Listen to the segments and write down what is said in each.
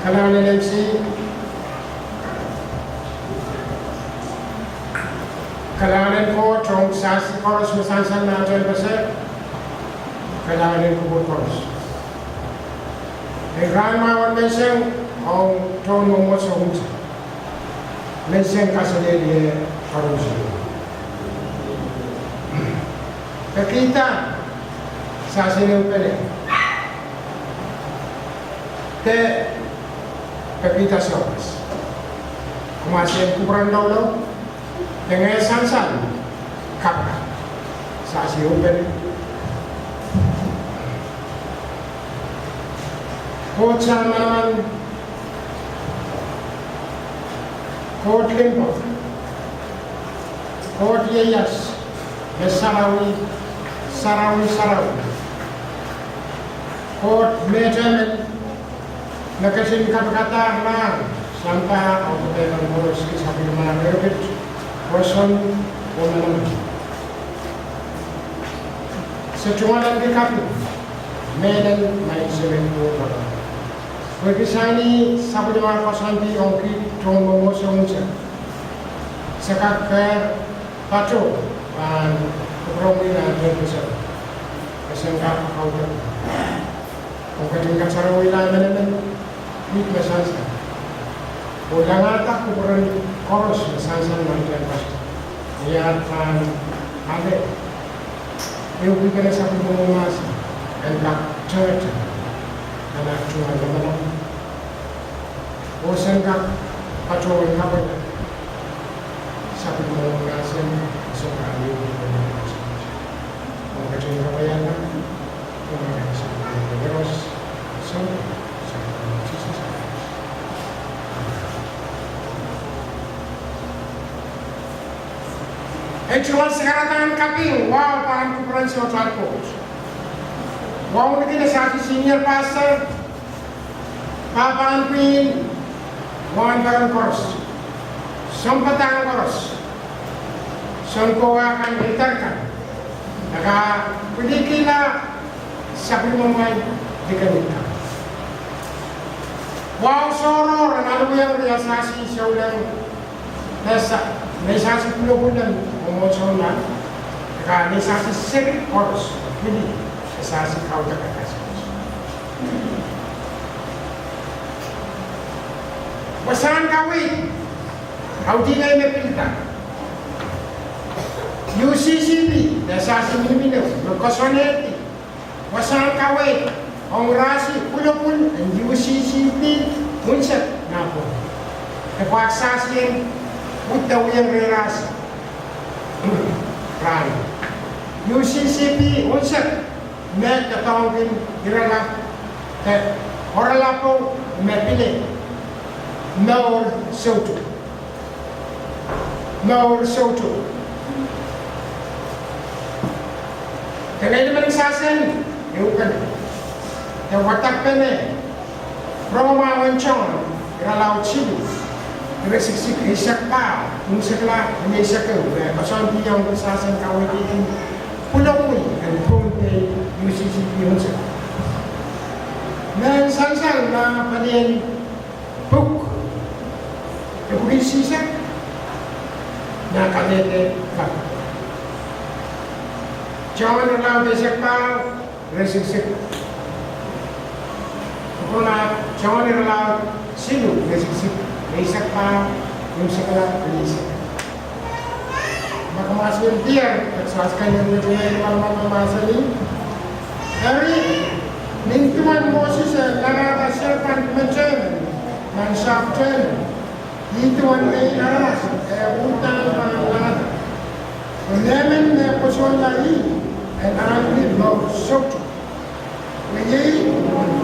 Kailangan MC, kailangan ko itong sasi chorus masansan natin kasi kailangan ko po chorus. Ang grandma mention ang tone mo sa hunsa. Mention kasi dia chorus. Kakita sasi ng pele. Te kakita sopas. Kumasih kuburan daw dengan sansan kapra sasi open Kocha naman Kot limpo Kot yeyas Sarawi Kot mejamen Nakasin kata lang sampai aku tekan boros kisah mana merebut person woman secualan di kapi meden mai seben ko Begisani sabu jamaah person di ongki tong mo sonja sekak paco dan kepromi dan besar kesengkap kau ongkating kasar wilayah menen mit mesansa Ulang atak kuburan koros sansan mandian pasti. Lihat ada. Yung kita sabi mo mas and that church and actual naman. Osen ka patrol ka ba? Sabi mo ngasen so kami yung Kung kating kabayan na kung mga Deros so cuma sekarang kami, wow, parang kuburan si Hotel Coach. Wow, mungkin sa senior pastor, Papaan Queen, wow, parang koros. Sampatang koros. Sangko akan ditarkan. Naka, pwede kila sabi mo may dikanita. Wow, soror, ano yung riyasasi siya ulang nasa, Nesasi pulau bulan memosional, karena nesasi sering harus pilih nesasi kau tak kasih. Wasan kawin, kau tinggal mepilta. UCCP nesasi minum, berkosoneti. Wasan kawin, ongrasi pulau pun UCCP muncul napo. Kepaksaan Buddha yang relasi Rai UCCP unsur Mek ketawagin Dirala Orang lapo Mepile Maur Soto Kaya naman sasan Yung watak pene Roma wancong Dirala Chibu Resiksi isak pa, kung sakla, isak ko. Pasal yang bersasan kawin ini pulau ni, and konti UCCP unsur. Dan sang na padian book, kemudian sisa, na kalete kap. Jangan lalu isak pa, resiksi. Kuna jangan lalu silu resiksi. Isak pa yung sakala isak. Makamasal dia, sasakan yang menjadi malam ini. Hari nintuan Moses nara serpan menjen, mansaften. Nintuan ini aras, utan pangalat. Menemen poson lagi, anak mau sok. Menjadi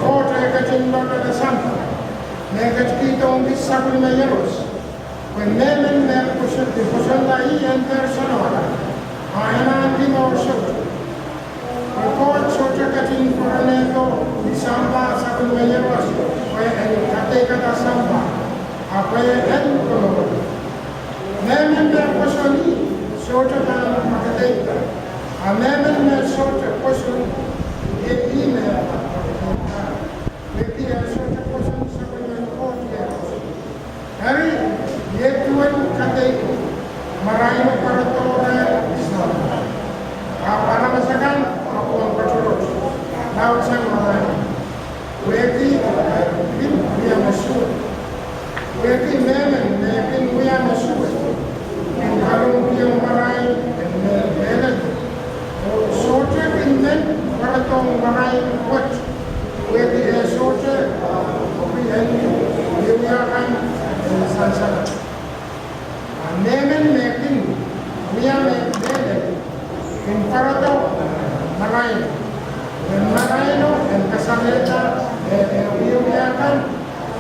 kota kecil pada sampai. Mereka kita untuk sabun menyerus. Menemen mereka poson lagi yang personal. Anak di mau sok. Report soja kecil korang itu di sampah sabun menyerus. Kata sampah. Apa yang kalau memen mereka poson ini soja dalam kata. Memen mereka soja poson ini mereka. Mereka soja poson sabun Weki we are Mesua. Weki Nemen, we are Mesua. And Kalum Marai and Melody. Soldier in men, Maratong Marai, what? Weki a soldier, we are and Sansana. Nemen making, we are Melody. In Parato, Marai. Marino and Casaneta, William,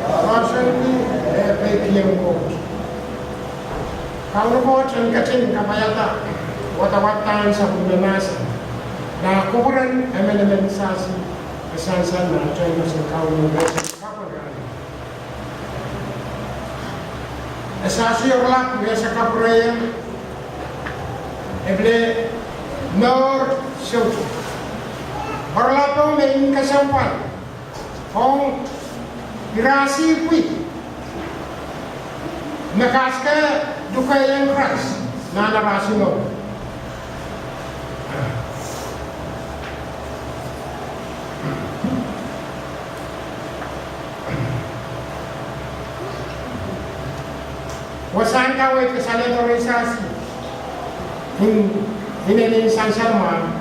Constantly, Bakian Boat. Kaunabot and Katin Kamayata, what about times of the Nasa? Now, Kuran, Eminent Sasi, the Sansan, and James and Kaunabot. A Sasi of Luck, we are Sakabraya, Eble, Nor, Shelter. Berlaku main kesempat, Hong dirasi pui, nakaske duka yang keras, nana rasi no. Wasan kawai kesalahan organisasi, ini sama.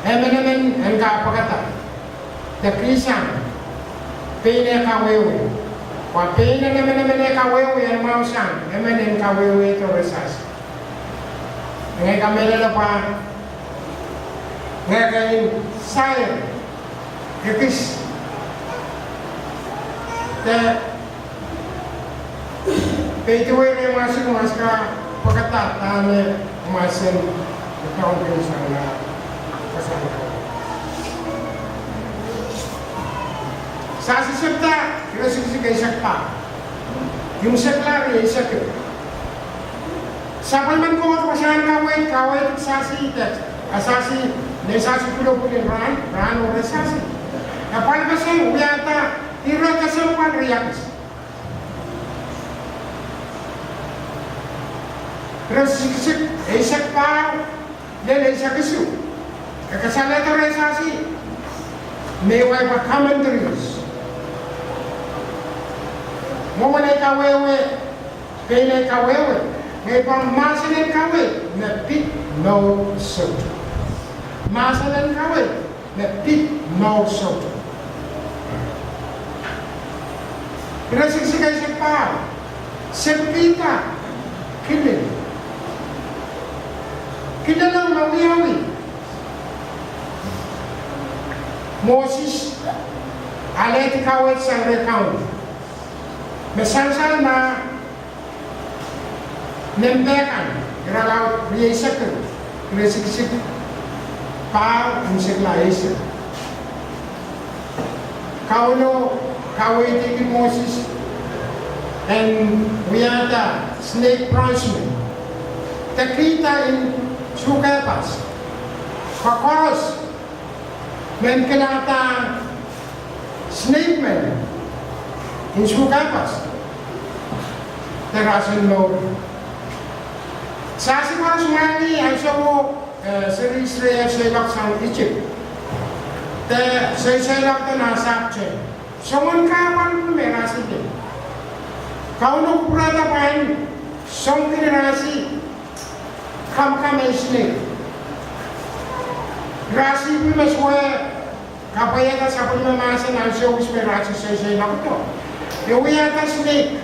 Emenemen and Kapakata, the Christian, Pene Kawewe, or Pene and Kawewe and Mausan, Emen Kawewe to Resas. And I come in upon Nagain Sire, Kikis, the Petaway Masin Maska, Pakata, and Masin, the Congress and Sasi serta kira sisi sekta, yung seklar ya sekta. Sapal man ko pasahan kawait sasi tet, asasi ne sasi pulo pulin ran ora sasi. Kapal kasang uyata ira kasang pan riaks. Kira sisi sekta dan sekisu. Kesalahan organisasi, mewah commentaries. Momennya kawewe, pene kawewe, mewah masalah kawe, nepit no soto. Masalah kawe, nepit no soto. Berasiksi kayak siapa? Sepita, killing. Kita lang mawi-awi. Moses, aleti kawet sang recount. Mesansal na nembekan, kiralau riyesakan, kiresik-sik pa umsekla esa. Kauno kaweti ki Moses and wiata snake pronouncement. Takita in Sukapas. Fakos men kenata snake man in Sukapas. Terasin lo. Sasi ko sumali ang sawo seri Israel selak sang Egypt. Te selak to nasa che. Someone kawan merasi din. Kauno kurata pain song kinasi kam snake. Rasi pun masuk kapaya ta sapul masa na show usme rasi saya nak tu. Yo ya ta snake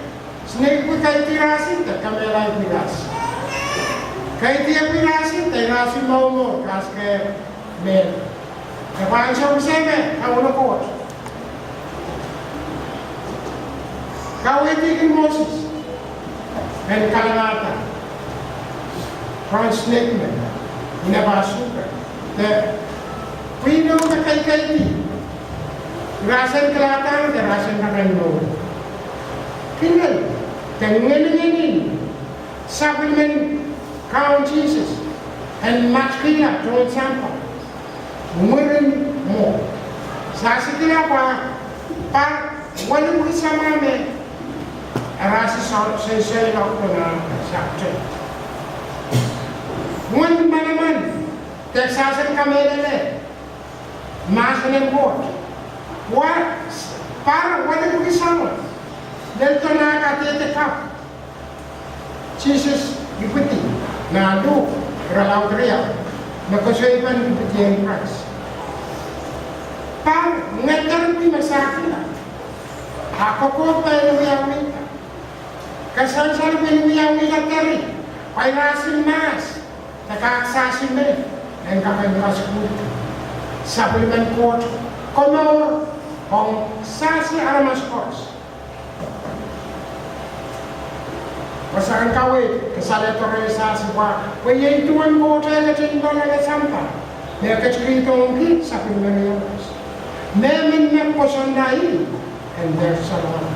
pun kai tirasi ta kamera tirasi. Kai dia tirasi ta rasi mau kas ke mel. Kapaya show usme kau nak kot. Kau itu Moses dan Kalanata. Snake man, inabasuka. The Pino the Kaikai, Rasan Kalatan, the Rasan Kakano. Kindle, the Winning, supplement Count Jesus, and much cleaner to example. Women more. Sasikila pa one with some man, a Rasa say of the chapter. One man, Texas and Camellia, Master and Port. What Dito nakatitikap. Jesus ikuti na lu ralau teriak nakasuipan ikuti yang Christ. Pang ngajar pi masakila. Ako ko pa yang wita. Kasansar pi yang wita teri. Pai rasin mas. Takaksasin me. En kapan rasku. Supplement court. Komor hong sasi aramas course. Pasangan kawin, kesalahan terrealisasi bahwa yang tuan kota kecil banana sampah, mereka cerita mungkin sampai menangis. Memang posondai, and there's salam.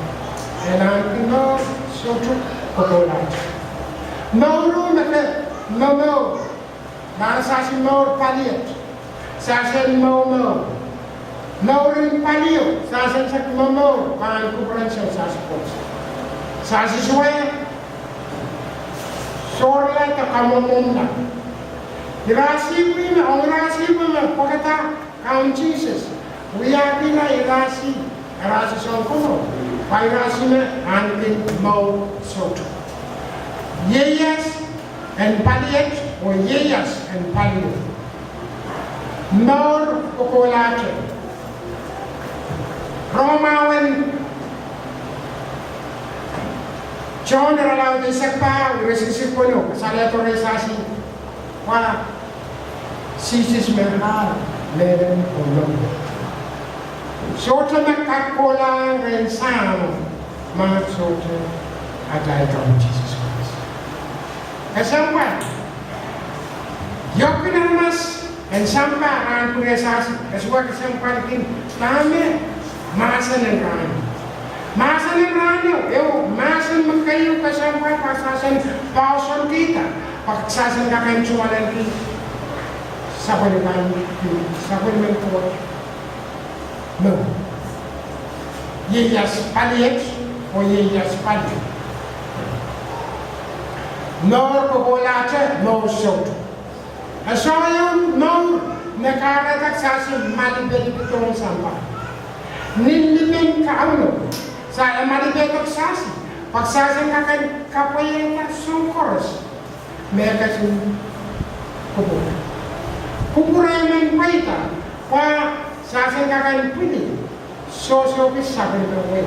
And I'm no suatu kotoran. Mauru mereka mau, bahasa mau paliat, saya mau, maurin palio, saya mau, kan kuburan saya pos. Saya sesuai. Sorla ta kamomunda. Irasi pina, ang irasi pina, pagkata kaun Jesus. Uya pina irasi son kuno. Pa irasi na antin mau soto. Yeyas and paliet o yeyas and paliet. Maur kokolate. Romawen John ralau di sekpa resisi kono kasala torisasi wa sisis merhal leren kono sota makakola rensano ma sota adai kam Jesus Christ kasampa yokina mas en sampa ran kuresasi kaswa kasampa kin tame masanen ran Masan rano, masan magkayo kasampa pasasan pauson kita. Pagsasan ka kayo suwalan kita. Sa kuliman ko. No. Yeyas paliet o yeyas paliet. Nor kokolate, no soto. Asoyo, no nakaratak sasin malibeli pitong sampa. Nilimin kauno. Saya malibet saksi, paksasan kakan kapaya sungkors, mereka sun kubur. Kuburan yang paita, pa sasan kakan pilih, sosok bisa berwe,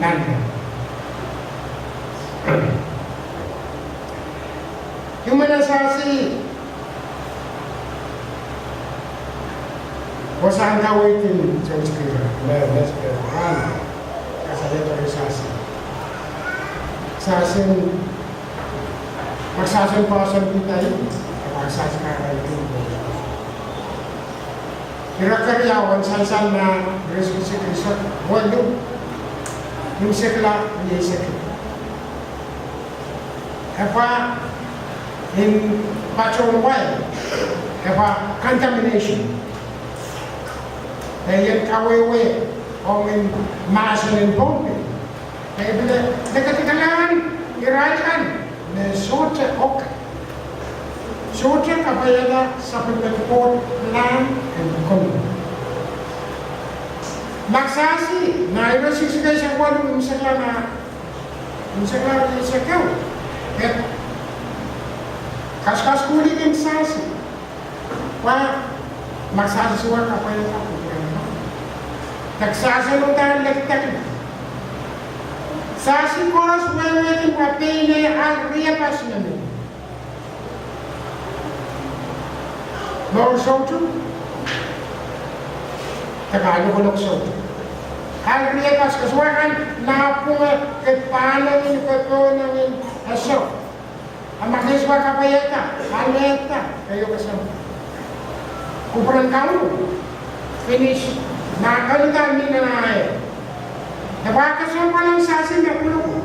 nanda. Gimana saksi? Bosan kawitin jauh sekira, mes kan, kasih torisasi. Sasin, maksasin pasan kita ini, maksasin sekarang itu. Kira-kira yawan sansan na resolusi krisat, waduh, yung sekla, yung sekla. Apa, in patron way, apa contamination. Yang kawewe, orang masan dan pompe. Bila dekat-dekatan, irakan, sote ok. Sote kapayana supplement port land and economy. Maksasi, na iba sisigay sa kwalo, misakla isakaw. Kaskas kulit yung sasi. Maksasi suwa kapayana. Nagsasalutan lagtag. Sa sikoras wewetin papine ang riyapas namin. More soto? Tagalog soto. Ang riyapas kaswakan napunga kepanangin keponangin aso. Ang makiswa kapayata, aleta, kayo kasama. Kupuran kamu, finish. Nakalitan din na ay. Napakasan pa lang sasin na pulo.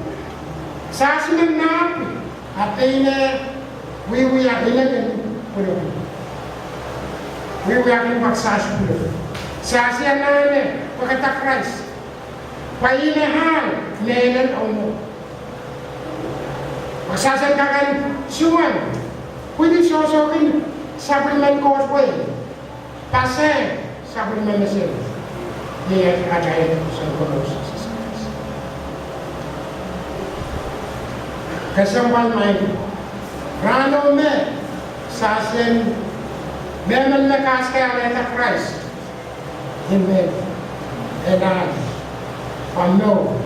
Sasin na napi. At ay wiwiyakin na din pulo. Wiwiyakin magsasin pulo. Sasin na namin, pagkatakras. Painahan, nelan o mo. Magsasan ka kan suwan. Pwede sosokin supplement causeway. Paseng supplement na sila. Dia ada yang sempurna. Kasambal mai rano me sasen memang mekas kaya ta Christ Amen enan pamno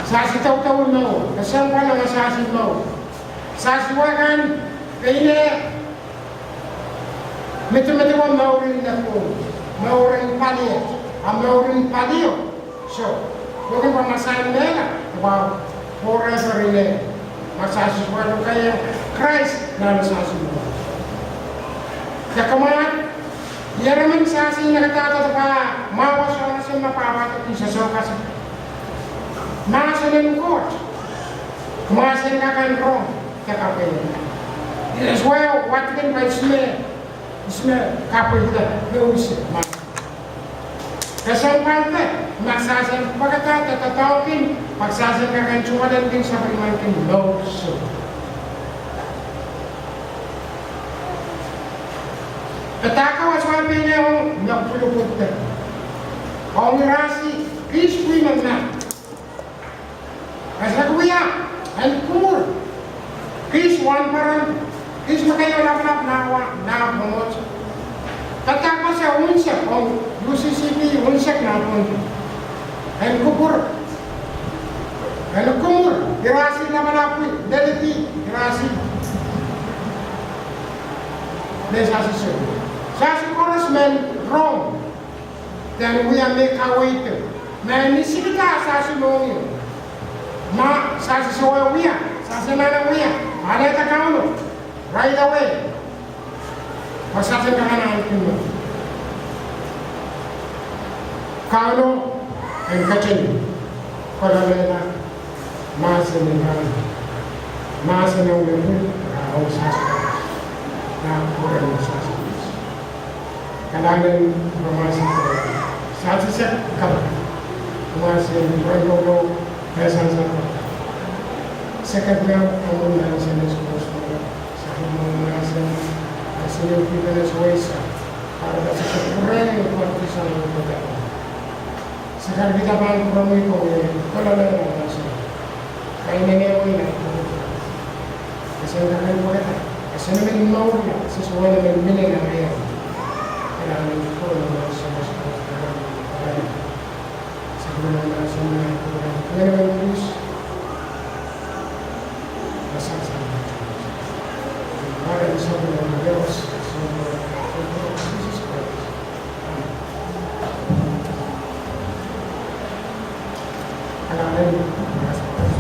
sasi tahu no kasambal ang sasi no sasi wakan kaya metu wa maurin na ko maurin palio so bukan pemasaran nela wow forever ini masasi suatu kaya Christ na masasi mo ya kaman ya raman sasi nakatata pa mawas ang sa mapawat at sa sokas masanin ko kumasin ka kan ro kakapin as well what can by smell kapil da lewis Kesampaian maksasan pagkatata tatawin pagsasan ka kan cuma dan din sa pagmankin no so Petaka waswapi niya ang nagpulupot na ang rasi kiswi na kasi kuya and kumur kis one parang kis makayo lap na pumot Tataka sa unsak ang UCCP unsak na pun and kumur dirasi na malapi deliti dirasi desa sesuatu Sasi koros men wrong dan we are make our way to men ni sika sasi mongi ma sasi soya wia sasi nana wia ada ta kauno right away pasasi kana alkuno kauno en kacheni kolalena masene ulemu au sasi na koren sasi Kailangan mamasin ko. Sa set ka mamasin ko pesan sa ko. Second na ang mga sinusunod sa mga sinusunod na sa para sa kurang ko sa mga sa kita bang promoy ko wala na sa kaya nangyayari na kasi naman mo rin kasi naman mawala sa suwala ng miling na ngayon kailangan ko naman sa mas siguro naman sa mga kaya naman please masaksan para sa mga Diyos sa mga Jesus Christ kailangan